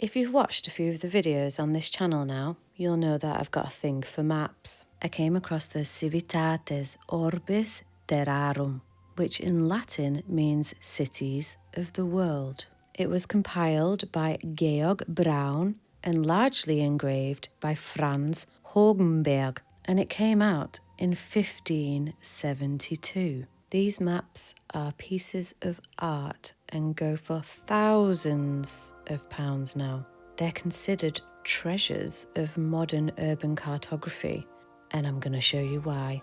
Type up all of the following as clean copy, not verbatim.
If you've watched a few of the videos on this channel now, you'll know that I've got a thing for maps. I came across the Civitates Orbis Terrarum, which in Latin means cities of the world. It was compiled by Georg Braun and largely engraved by Franz Hogenberg, and it came out in 1572. These maps are pieces of art and go for thousands of pounds now. They're considered treasures of modern urban cartography, and I'm going to show you why.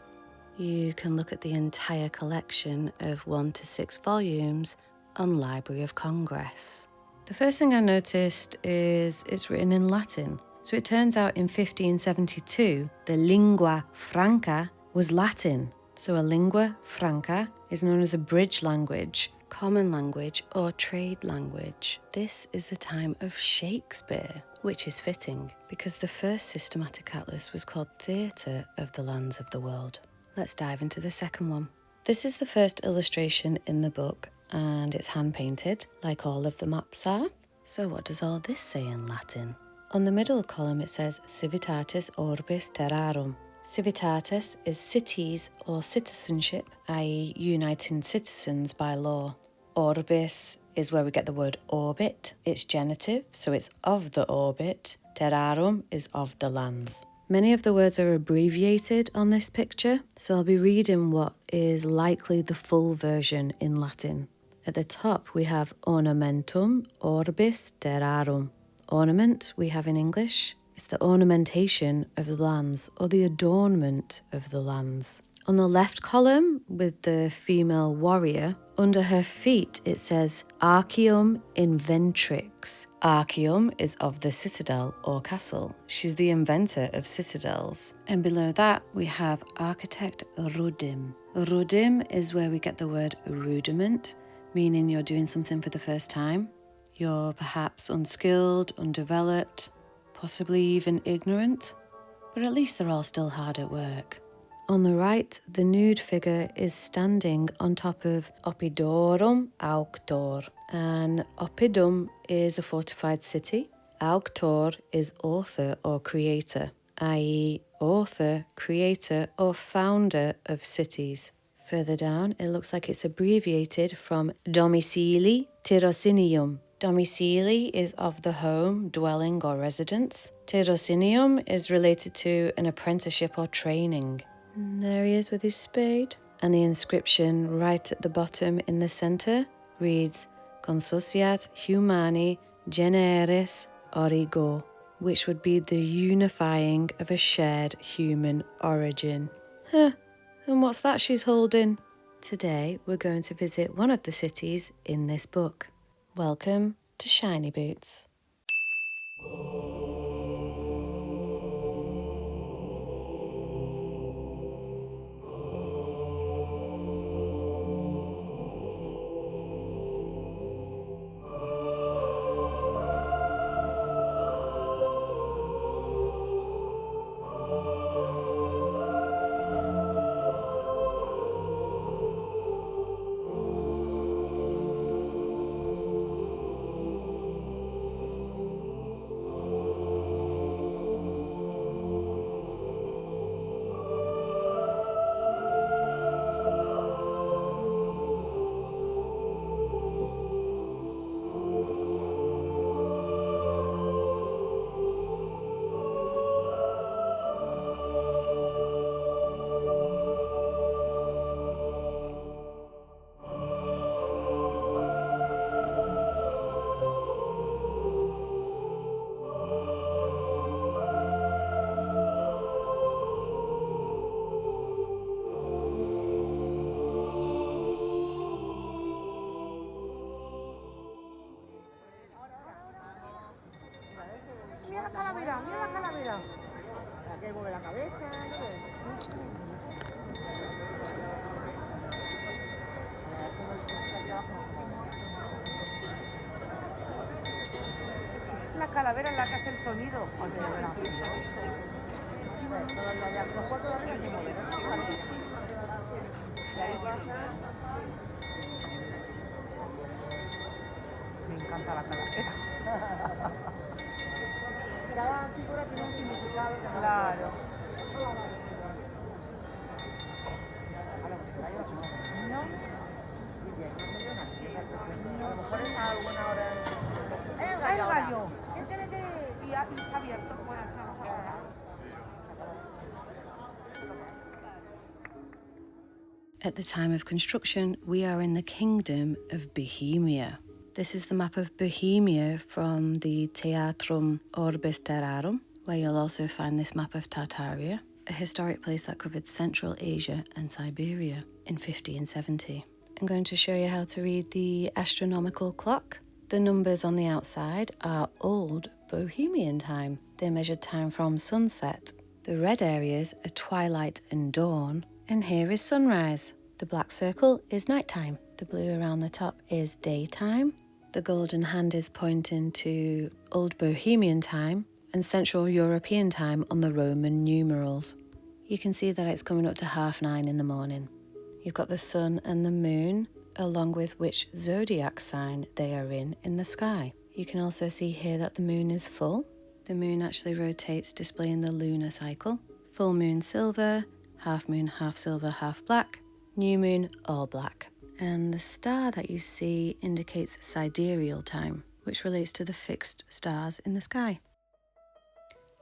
You can look at the entire collection of 1 to 6 volumes on Library of Congress. The first thing I noticed is it's written in Latin. So it turns out in 1572, the lingua franca was Latin. So a lingua franca is known as a bridge language, common language, or trade language. This is the time of Shakespeare, which is fitting because the first systematic atlas was called Theatre of the Lands of the World. Let's dive into the second one. This is the first illustration in the book, and it's hand-painted, like all of the maps are. So what does all this say in Latin? On the middle column it says Civitates Orbis Terrarum. Civitates is cities or citizenship, i.e. uniting citizens by law. Orbis is where we get the word orbit. It's genitive, so it's of the orbit. Terrarum is of the lands. Many of the words are abbreviated on this picture, so I'll be reading what is likely the full version in Latin. At the top we have ornamentum orbis terrarum. Ornament we have in English. It's the ornamentation of the lands, or the adornment of the lands. On the left column, with the female warrior, under her feet it says Arcium inventrix. Arcium is of the citadel or castle. She's the inventor of citadels. And below that we have architect Rudim. Rudim is where we get the word rudiment, meaning you're doing something for the first time. You're perhaps unskilled, undeveloped, possibly even ignorant, but at least they're all still hard at work. On the right, the nude figure is standing on top of Opidorum Auctor, and Oppidum is a fortified city. Auctor is author or creator, i.e. author, creator or founder of cities. Further down, it looks like it's abbreviated from Domicili Tirocinium. Domicili is of the home, dwelling or residence. Tirocinium is related to an apprenticeship or training. And there he is with his spade. And the inscription right at the bottom in the centre reads Consociat Humani Generis Origo, which would be the unifying of a shared human origin. And what's that she's holding? Today we're going to visit one of the cities in this book. Welcome to Shiny Boots. mira la calavera. Aquí mueve la cabeza, ¿no ves? Es la calavera la que hace el sonido. Los cuatro de arriba se mueven. Y ahí pasa. Me encanta la calavera. el gallo. Este es y está abierto. Bueno, echamos ahora. At the time of construction, we are in the kingdom of Bohemia. This is the map of Bohemia from the Theatrum Orbis Terrarum, where you'll also find this map of Tartaria, a historic place that covered Central Asia and Siberia in 1570. I'm going to show you how to read the astronomical clock. The numbers on the outside are old Bohemian time. They measured time from sunset. The red areas are twilight and dawn, and here is sunrise. The black circle is nighttime. The blue around the top is daytime. The golden hand is pointing to Old Bohemian time and Central European time on the Roman numerals. You can see that it's coming up to 9:30 in the morning. You've got the sun and the moon, along with which zodiac sign they are in the sky. You can also see here that the moon is full. The moon actually rotates, displaying the lunar cycle. Full moon silver, half moon half silver, half black, new moon all black. And the star that you see indicates sidereal time, which relates to the fixed stars in the sky.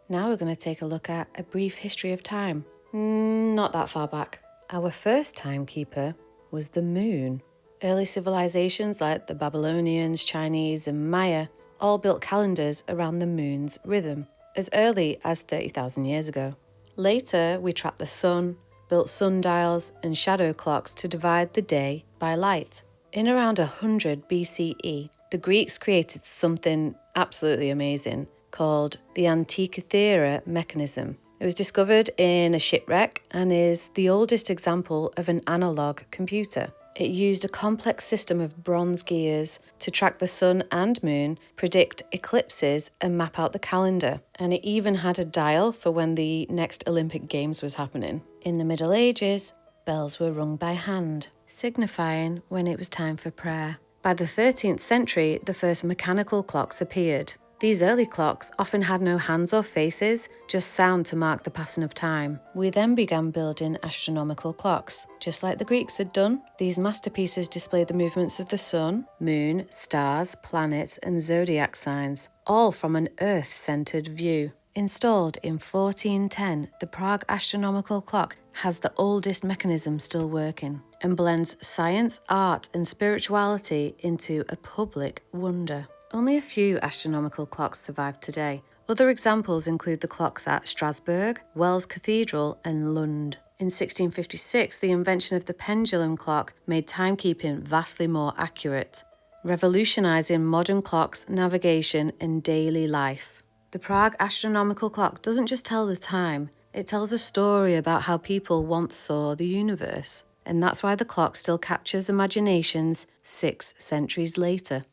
Now we're going to take a look at a brief history of time. Not that far back. Our first timekeeper was the moon. Early civilizations like the Babylonians, Chinese and Maya all built calendars around the moon's rhythm, as early as 30,000 years ago. Later, we tracked the sun, built sundials and shadow clocks to divide the day by light. In around 100 BCE, the Greeks created something absolutely amazing called the Antikythera Mechanism. It was discovered in a shipwreck and is the oldest example of an analog computer. It used a complex system of bronze gears to track the sun and moon, predict eclipses and map out the calendar. And it even had a dial for when the next Olympic Games was happening. In the Middle Ages, bells were rung by hand, signifying when it was time for prayer. By the 13th century, the first mechanical clocks appeared. These early clocks often had no hands or faces, just sound to mark the passing of time. We then began building astronomical clocks. Just like the Greeks had done, these masterpieces display the movements of the sun, moon, stars, planets and zodiac signs, all from an Earth-centered view. Installed in 1410, the Prague Astronomical Clock has the oldest mechanism still working and blends science, art and spirituality into a public wonder. Only a few astronomical clocks survive today. Other examples include the clocks at Strasbourg, Wells Cathedral and Lund. In 1656, the invention of the pendulum clock made timekeeping vastly more accurate, revolutionising modern clocks, navigation and daily life. The Prague Astronomical Clock doesn't just tell the time, it tells a story about how people once saw the universe. And that's why the clock still captures imaginations 6 centuries later.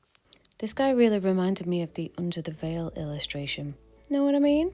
This guy really reminded me of the Under the Veil illustration. Know what I mean?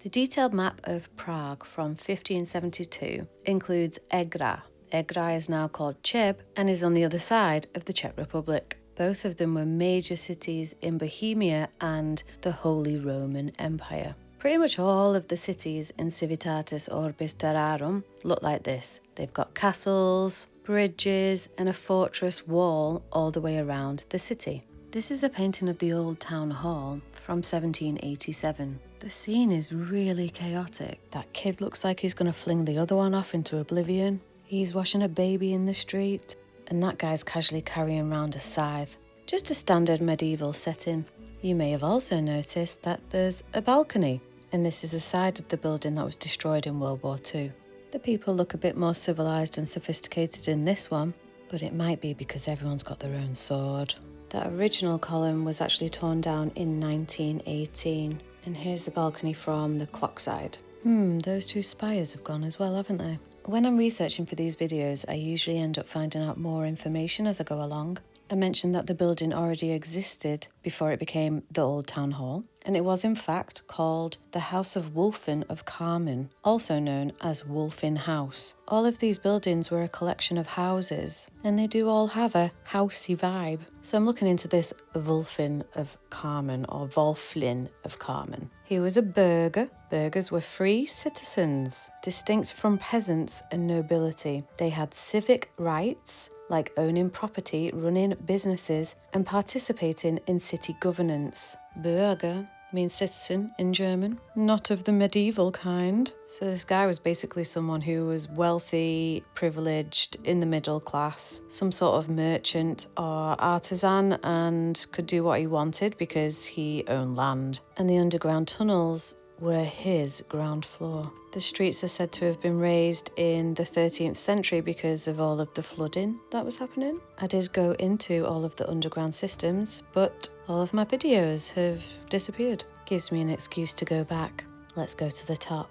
The detailed map of Prague from 1572 includes Egra. Egra is now called Cheb and is on the other side of the Czech Republic. Both of them were major cities in Bohemia and the Holy Roman Empire. Pretty much all of the cities in Civitates Orbis Terrarum look like this. They've got castles, bridges and a fortress wall all the way around the city. This is a painting of the old town hall from 1787. The scene is really chaotic. That kid looks like he's going to fling the other one off into oblivion. He's washing a baby in the street. And that guy's casually carrying around a scythe. Just a standard medieval setting. You may have also noticed that there's a balcony. And this is the side of the building that was destroyed in World War II. The people look a bit more civilised and sophisticated in this one. But it might be because everyone's got their own sword. That original column was actually torn down in 1918. And here's the balcony from the clock side. Those two spires have gone as well, haven't they? When I'm researching for these videos, I usually end up finding out more information as I go along. I mentioned that the building already existed before it became the Old Town Hall. and it was in fact called the House of Wulfin of Carmen, also known as Wulfin House. All of these buildings were a collection of houses, and they do all have a housey vibe. So I'm looking into this Wulfin of Carmen, or Wulflin of Carmen. He was a burgher. Burghers were free citizens, distinct from peasants and nobility. They had civic rights, like owning property, running businesses, and participating in city governance. Bürger means citizen in German, not of the medieval kind. So this guy was basically someone who was wealthy, privileged, in the middle class, some sort of merchant or artisan, and could do what he wanted because he owned land. And the underground tunnels were his ground floor. The streets are said to have been raised in the 13th century because of all of the flooding that was happening. I did go into all of the underground systems, but all of my videos have disappeared. Gives me an excuse to go back. Let's go to the top.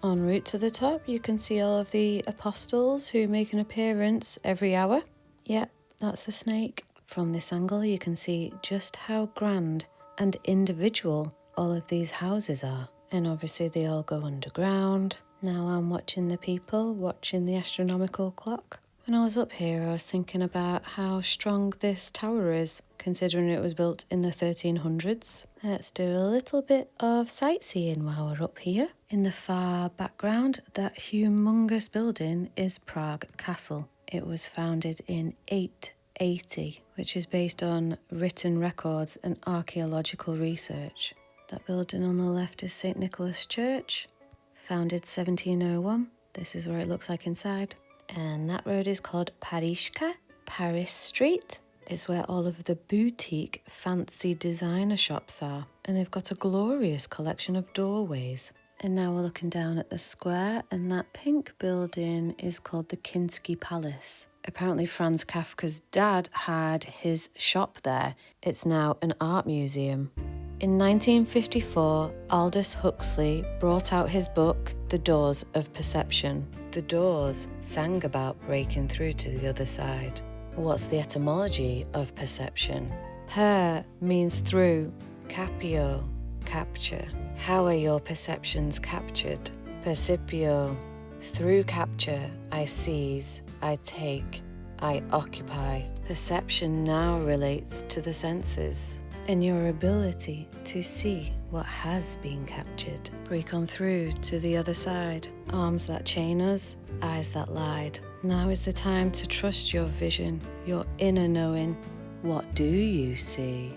En route to the top, you can see all of the apostles who make an appearance every hour. Yep, that's a snake. From this angle, you can see just how grand and individual all of these houses are. And obviously they all go underground. Now I'm watching the people, watching the astronomical clock. When I was up here, I was thinking about how strong this tower is, considering it was built in the 1300s. Let's do a little bit of sightseeing while we're up here. In the far background, that humongous building is Prague Castle. It was founded in 880, which is based on written records and archaeological research. That building on the left is St. Nicholas Church, founded 1701. This is where it looks like inside. And that road is called Parížka, Paris Street. It's where all of the boutique fancy designer shops are. And they've got a glorious collection of doorways. And now we're looking down at the square, and that pink building is called the Kinsky Palace. Apparently Franz Kafka's dad had his shop there. It's now an art museum. In 1954, Aldous Huxley brought out his book, The Doors of Perception. The doors sang about breaking through to the other side. What's the etymology of perception? Per means through, capio, capture. How are your perceptions captured? Percipio, through capture, I seize, I take, I occupy. Perception now relates to the senses and your ability to see what has been captured. Break on through to the other side. Arms that chain us, eyes that lied. Now is the time to trust your vision, your inner knowing. What do you see?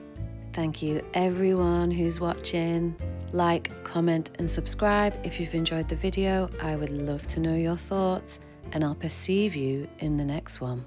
Thank you everyone who's watching. Like, comment and subscribe if you've enjoyed the video. I would love to know your thoughts, and I'll perceive you in the next one.